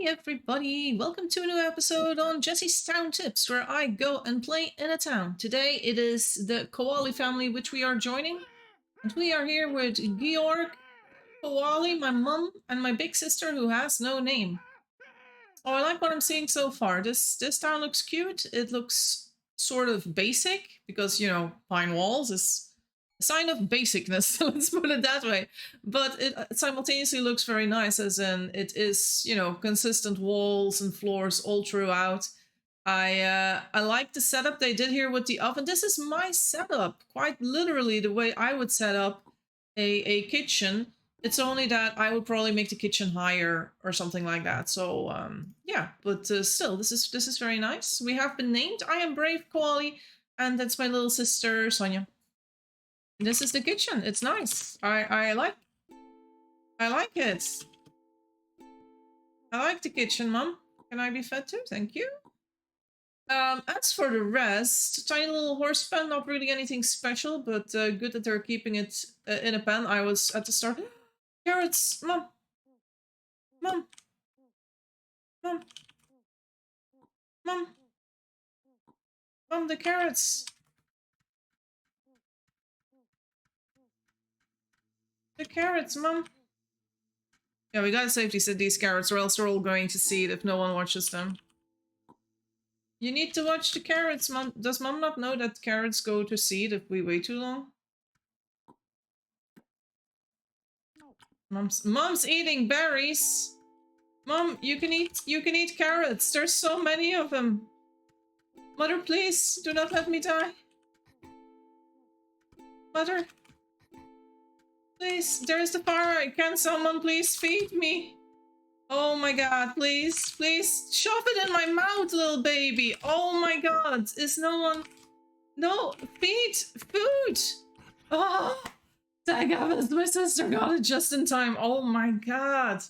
Everybody, welcome to a new episode on Jessie's Town Tips, where I go and play in a town. Today it is the Coale family which we are joining, and we are here with Georg, Coale, my mum, and my big sister who has no name. Oh, I like what I'm seeing so far. This town looks cute. It looks sort of basic because pine walls is a sign of basicness. Let's put it that way. But it simultaneously looks very nice, as in it is consistent walls and floors all throughout. I like the setup they did here with the oven. This is my setup, quite literally the way I would set up a kitchen. It's only that I would probably make the kitchen higher or something like that. So yeah, but still, this is very nice. We have been named. I am Brave Coale, and that's my little sister Sonia. This is the kitchen. It's nice. I like it. I like the kitchen, Mom. Can I be fed too? Thank you. As for the rest, tiny little horse pen, not really anything special, but good that they're keeping it in a pen. I was at the start. Carrots, Mom. Mom. Mom. Mom. Mom, the carrots. The carrots, Mom. Yeah, we gotta safety set these carrots, or else they're all going to seed if no one watches them. You need to watch the carrots, Mom. Does Mom not know that carrots go to seed if we wait too long? Mom's eating berries. Mom, you can eat carrots. There's so many of them. Mother, please, do not let me die. Mother. Please, there's the fire. Can someone please feed me? Oh my god, please, please, shove it in my mouth, little baby. Oh my god, is no one... No, feed, food. Oh, daggavas, my sister got it just in time. Oh my god.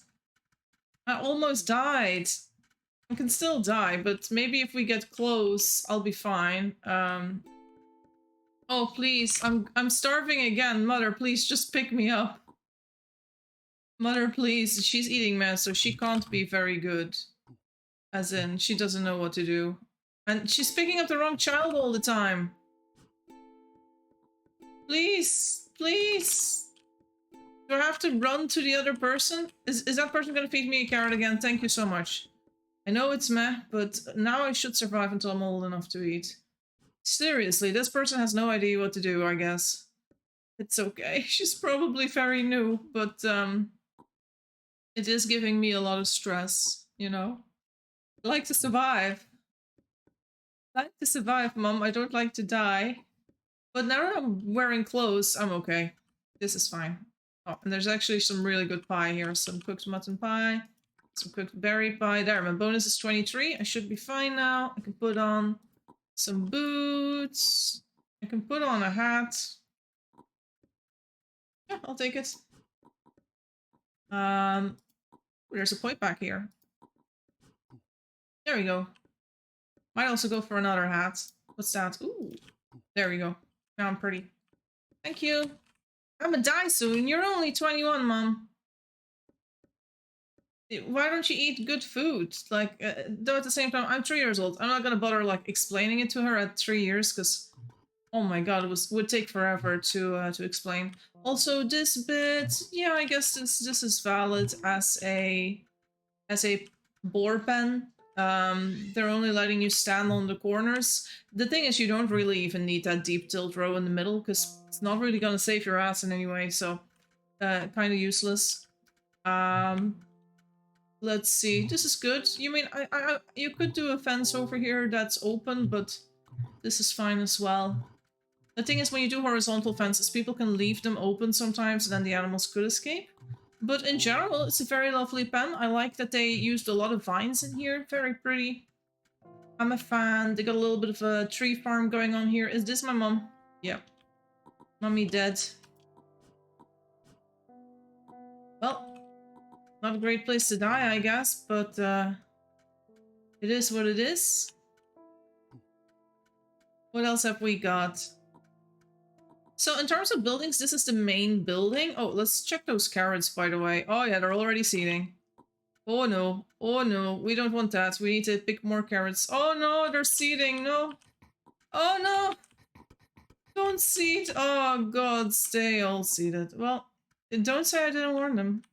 I almost died. I can still die, but maybe if we get close, I'll be fine. Oh, please, I'm starving again. Mother, please, just pick me up. Mother, please. She's eating mess, so she can't be very good. As in, she doesn't know what to do. And she's picking up the wrong child all the time. Please, please. Do I have to run to the other person? Is that person gonna feed me a carrot again? Thank you so much. I know it's meh, but now I should survive until I'm old enough to eat. Seriously, this person has no idea what to do, I guess. It's okay. She's probably very new, but it is giving me a lot of stress, you know? I like to survive. I like to survive, Mom. I don't like to die. But now that I'm wearing clothes, I'm okay. This is fine. Oh, and there's actually some really good pie here. Some cooked mutton pie. Some cooked berry pie. There, my bonus is 23. I should be fine now. I can put on some boots. I can put on a hat. Yeah, I'll take it. There's a point back here. There we go. Might also go for another hat. What's that? Ooh. There we go. Now I'm pretty. Thank you. I'm gonna die soon. You're only 21, Mom. Why don't you eat good food? Like, though at the same time, I'm 3 years old. I'm not gonna bother, like, explaining it to her at 3 years, because, oh my god, would take forever to explain. Also, this bit, yeah, I guess this is valid as a bore pen. They're only letting you stand on the corners. The thing is, you don't really even need that deep tilt row in the middle, because it's not really gonna save your ass in any way, so kind of useless. Let's see. This is good. You mean you could do a fence over here that's open, but this is fine as well. The thing is, when you do horizontal fences, people can leave them open sometimes, and then the animals could escape. But in general, it's a very lovely pen. I like that they used a lot of vines in here. Very pretty. I'm a fan. They got a little bit of a tree farm going on here. Is this my mom? Yep. Mommy dead. Well, not a great place to die, I guess, but it is what it is. What else have we got? So in terms of buildings, this is the main building. Oh, let's check those carrots, by the way. Oh yeah, they're already seeding. Oh no. Oh no. We don't want that. We need to pick more carrots. Oh no, they're seeding. No. Oh no. Don't seed. Oh god, stay all seeded. Well, don't say I didn't warn them.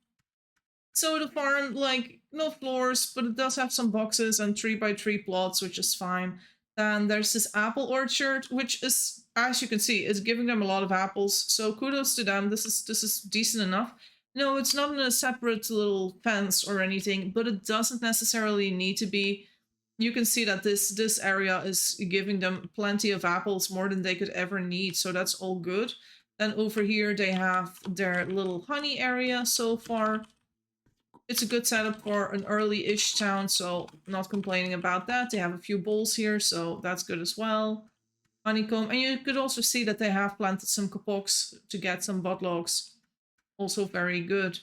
So the farm, like, no floors, but it does have some boxes and 3x3 plots, which is fine. Then there's this apple orchard, which is, as you can see, is giving them a lot of apples. So kudos to them. This is decent enough. No, it's not in a separate little fence or anything, but it doesn't necessarily need to be. You can see that this area is giving them plenty of apples, more than they could ever need. So that's all good. Then over here they have their little honey area so far. It's a good setup for an early-ish town, so not complaining about that. They have a few bowls here, so that's good as well. Honeycomb, and you could also see that they have planted some kapoks to get some botlogs. Also very good.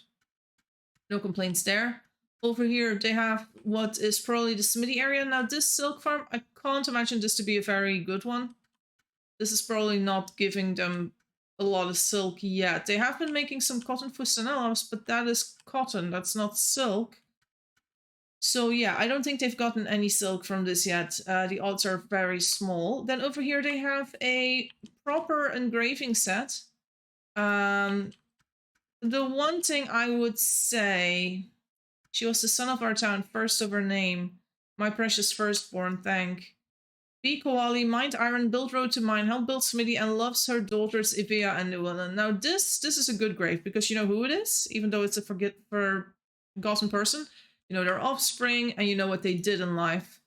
No complaints there. Over here, they have what is probably the smithy area. Now, this silk farm, I can't imagine this to be a very good one. This is probably not giving them a lot of silk yet. They have been making some cotton fustanellas, but that is cotton, that's not silk. So yeah, I don't think they've gotten any silk from this yet. The odds are very small. Then over here they have a proper engraving set. The one thing I would say, she was the son of our town, first of her name, my precious firstborn, thank. Be Coale, mined iron, built road to mine, helped build smithy, and loves her daughters Ivea and Llewellyn. Now this is a good grave, because you know who it is, even though it's a forgotten person. You know their offspring, and you know what they did in life.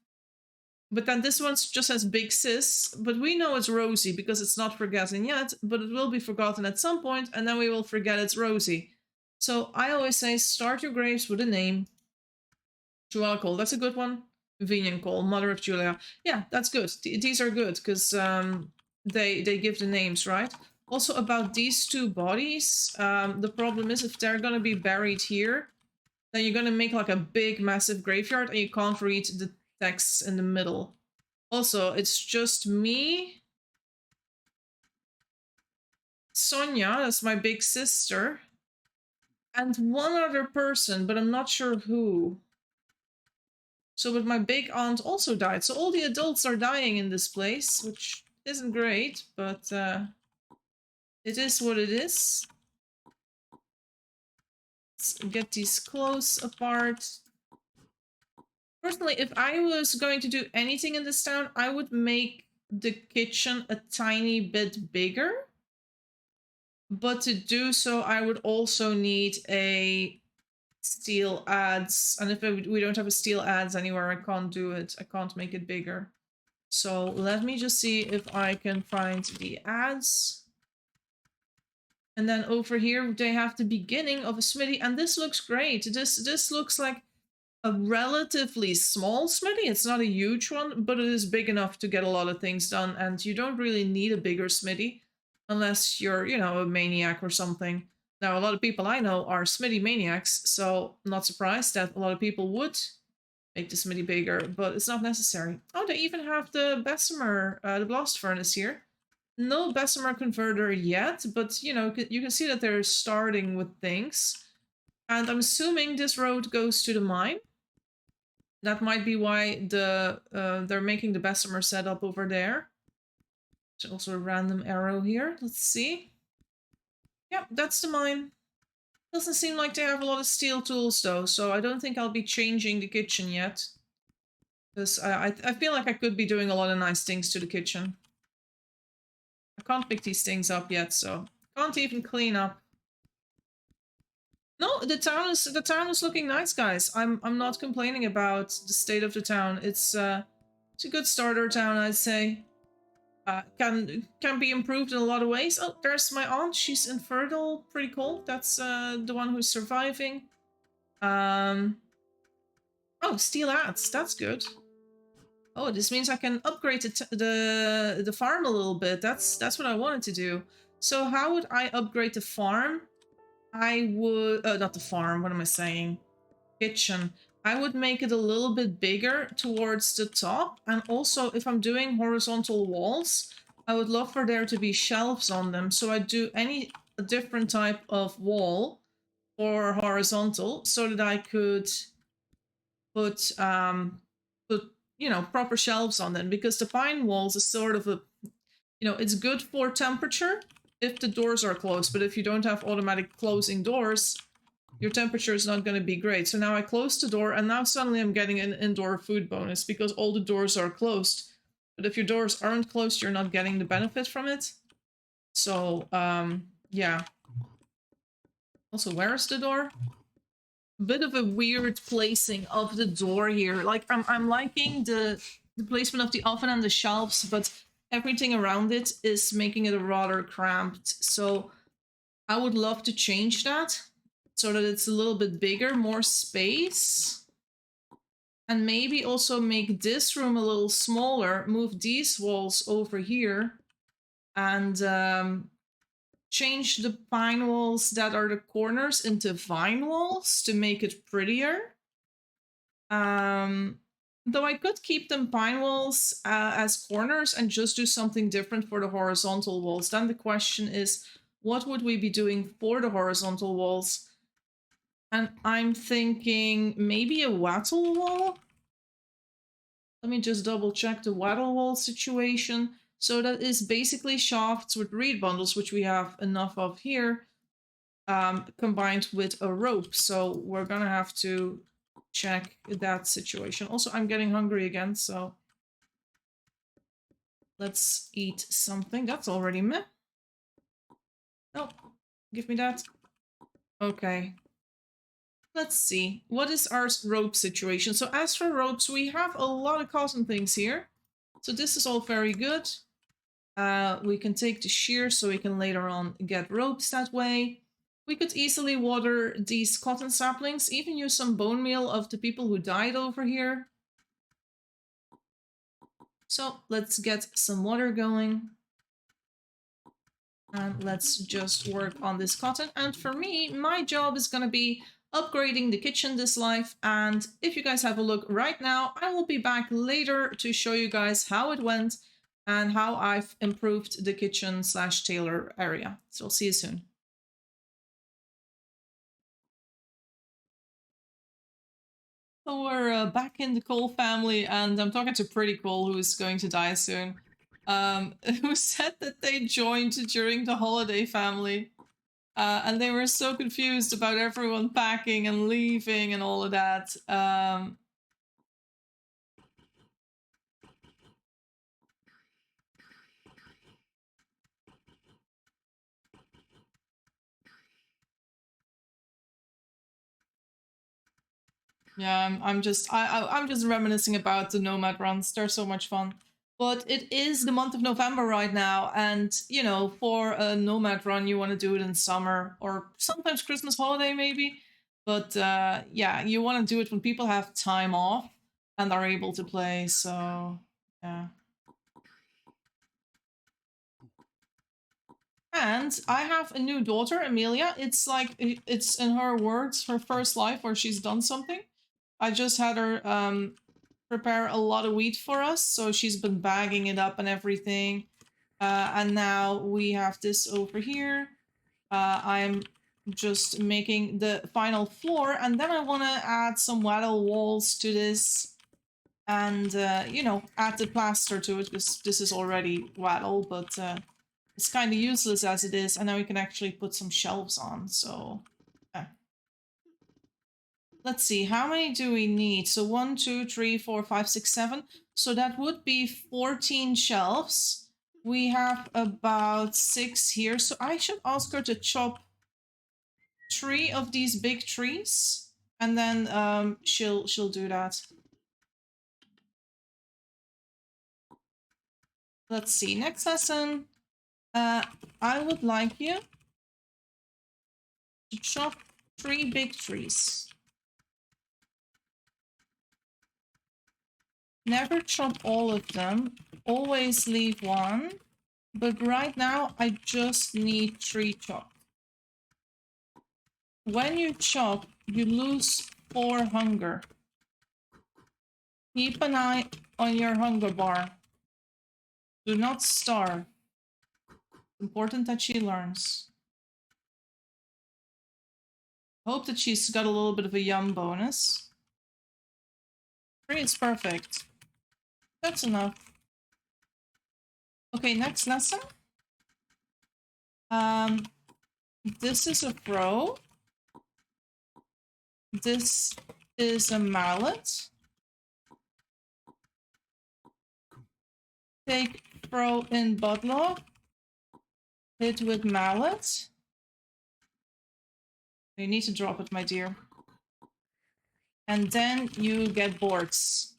But then this one just has Big Sis, but we know it's Rosie because it's not forgotten yet, but it will be forgotten at some point, and then we will forget it's Rosie. So I always say start your graves with a name. Joella Coale, that's a good one. Vinian Coale, mother of Julia. Yeah, that's good. These are good because they give the names, right? Also about these two bodies, the problem is if they're gonna be buried here, then you're gonna make like a big massive graveyard and you can't read the text in the middle. Also, it's just me, Sonia, that's my big sister, and one other person, but I'm not sure who. So, but my big aunt also died. So all the adults are dying in this place, which isn't great, but it is what it is. Let's get these clothes apart. Personally, if I was going to do anything in this town, I would make the kitchen a tiny bit bigger. But to do so, I would also need a steel adze. And if we don't have a steel adze anywhere, I can't do it. I can't make it bigger. So let me just see if I can find the adze. And then over here, they have the beginning of a smithy. And this looks great. This looks like a relatively small smithy. It's not a huge one, but it is big enough to get a lot of things done. And you don't really need a bigger smithy unless you're, you know, a maniac or something. Now, a lot of people I know are smithy maniacs, so I'm not surprised that a lot of people would make the smithy bigger, but it's not necessary. Oh, they even have the Bessemer, the blast furnace here. No Bessemer converter yet, but, you know, you can see that they're starting with things. And I'm assuming this road goes to the mine. That might be why they're making the Bessemer setup over there. There's also a random arrow here. Let's see. Yep, that's the mine. Doesn't seem like they have a lot of steel tools though, so I don't think I'll be changing the kitchen yet. Because I feel like I could be doing a lot of nice things to the kitchen. I can't pick these things up yet, so can't even clean up. No, the town is looking nice, guys. I'm not complaining about the state of the town. It's a good starter town, I'd say. Can be improved in a lot of ways. Oh, there's my aunt. She's infertile. Pretty cool. That's the one who's surviving. Oh, steel adze. That's good. Oh, this means I can upgrade the farm a little bit. That's what I wanted to do. So how would I upgrade the farm? I would not the farm. What am I saying? Kitchen. I would make it a little bit bigger towards the top, and also if I'm doing horizontal walls, I would love for there to be shelves on them, so I do a different type of wall for horizontal so that I could put you know, proper shelves on them, because the pine walls is sort of a, you know, it's good for temperature if the doors are closed, but if you don't have automatic closing doors, your temperature is not going to be great. So now I closed the door, and now suddenly I'm getting an indoor food bonus because all the doors are closed. But if your doors aren't closed, you're not getting the benefit from it. So, yeah. Also, where is the door? Bit of a weird placing of the door here. Like, I'm liking the placement of the oven and the shelves, but everything around it is making it rather cramped. So I would love to change that so that it's a little bit bigger, more space. And maybe also make this room a little smaller, move these walls over here, and change the pine walls that are the corners into vine walls to make it prettier. Though I could keep them pine walls as corners and just do something different for the horizontal walls. Then the question is, what would we be doing for the horizontal walls? And I'm thinking maybe a wattle wall? Let me just double check the wattle wall situation. So that is basically shafts with reed bundles, which we have enough of here, combined with a rope. So we're gonna have to check that situation. Also, I'm getting hungry again, so let's eat something. That's already meh. No, give me that. Okay. Let's see. What is our rope situation? So as for ropes, we have a lot of cotton things here. So this is all very good. We can take the shears so we can later on get ropes that way. We could easily water these cotton saplings, even use some bone meal of the people who died over here. So let's get some water going. And let's just work on this cotton. And for me, my job is going to be upgrading the kitchen this life. And if you guys have a look right now, I will be back later to show you guys how it went and how I've improved the kitchen / tailor area. So I'll see you soon. So we're back in the Coale family, and I'm talking to Pretty Coale, who's going to die soon, who said that they joined during the holiday family. And they were so confused about everyone packing and leaving and all of that. Yeah, I'm just I'm just reminiscing about the nomad runs. They're so much fun. But it is the month of November right now, and you know, for a nomad run, you want to do it in summer or sometimes Christmas holiday maybe. But yeah, you want to do it when people have time off and are able to play. So yeah. And I have a new daughter, Amelia. It's like it's in her words, her first life where she's done something. I just had her prepare a lot of wheat for us, so she's been bagging it up and everything. And now we have this over here. I'm just making the final floor, and then I want to add some wattle walls to this, and you know, add the plaster to it because this is already wattle, but it's kind of useless as it is, and now we can actually put some shelves on. So let's see, how many do we need? So 1, 2, 3, 4, 5, 6, 7. So that would be 14 shelves. We have about 6 here. So I should ask her to chop 3 of these big trees, and then she'll do that. Let's see. Next lesson. I would like you to chop 3 big trees. Never chop all of them. Always leave one. But right now, I just need 3 chopped. When you chop, you lose 4 hunger. Keep an eye on your hunger bar. Do not starve. It's important that she learns. Hope that she's got a little bit of a yum bonus. 3 is perfect. That's enough. Okay, next lesson. This is a fro. This is a mallet. Take fro in buttlock. Hit with mallet. You need to drop it, my dear. And then you get boards.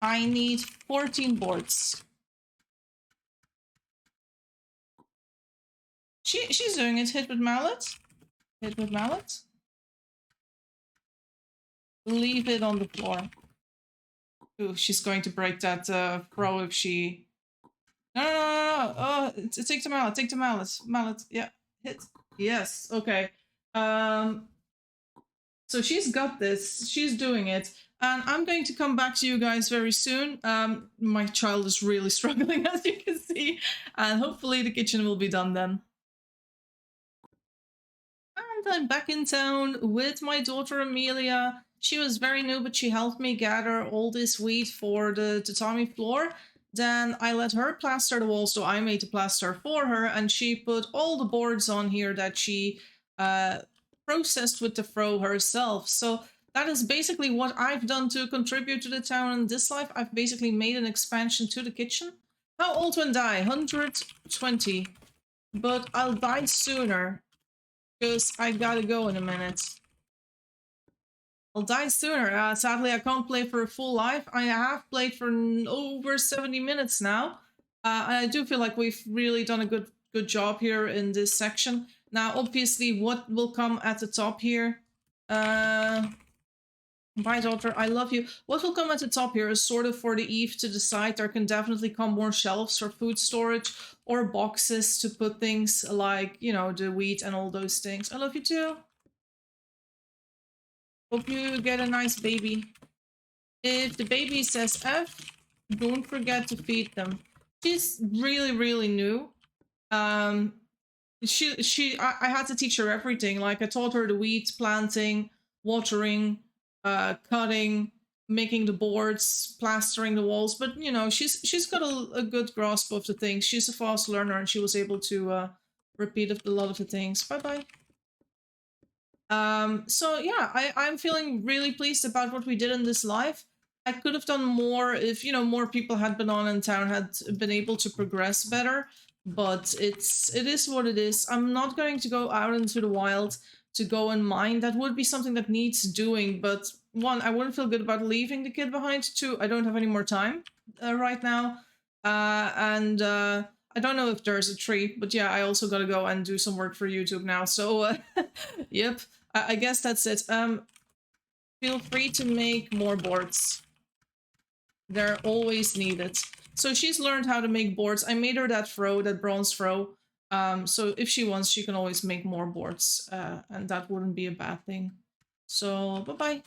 I need 14 boards. She's doing it. Hit with mallet. Hit with mallet. Leave it on the floor. Ooh, she's going to break that fro if she... No. Oh, take the mallet. Take the mallet. Mallet. Yeah. Hit. Yes. Okay. So she's got this. She's doing it. And I'm going to come back to you guys very soon. My child is really struggling, as you can see. And hopefully the kitchen will be done then. And I'm back in town with my daughter Amelia. She was very new, but she helped me gather all this wheat for the tatami floor. Then I let her plaster the walls, so I made the plaster for her, and she put all the boards on here that she processed with the fro herself. So that is basically what I've done to contribute to the town in this life. I've basically made an expansion to the kitchen. How old when die? 120. But I'll die sooner, because I gotta go in a minute. I'll die sooner. Sadly, I can't play for a full life. I have played for over 70 minutes now. I do feel like we've really done a good job here in this section. Now, obviously, what will come at the top here? My daughter, I love you. What will come at the top here is sort of for the Eve to decide. There can definitely come more shelves for food storage or boxes to put things like, you know, the wheat and all those things. I love you too. Hope you get a nice baby. If the baby says F, don't forget to feed them. She's really new. I had to teach her everything. Like, I taught her the weeds, planting, watering, cutting, making the boards, plastering the walls. But you know, she's got a good grasp of the things. She's a fast learner, and she was able to repeat a lot of the things. Bye bye. So yeah, I'm feeling really pleased about what we did in this live. I could have done more if, you know, more people had been on in town, had been able to progress better, but it is what it is. I'm not going to go out into the wild to go and mine. That would be something that needs doing, but one, I wouldn't feel good about leaving the kid behind. Two, I don't have any more time right now. I don't know if there's a tree, but yeah, I also gotta go and do some work for YouTube now, so yep, I guess that's it. Feel free to make more boards. They're always needed. So she's learned how to make boards. I made her that fro, that bronze fro. So if she wants, she can always make more boards, and that wouldn't be a bad thing. So bye-bye.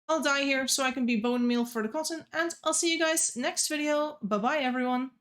I'll die here so I can be bone meal for the cotton, and I'll see you guys next video. Bye-bye, everyone.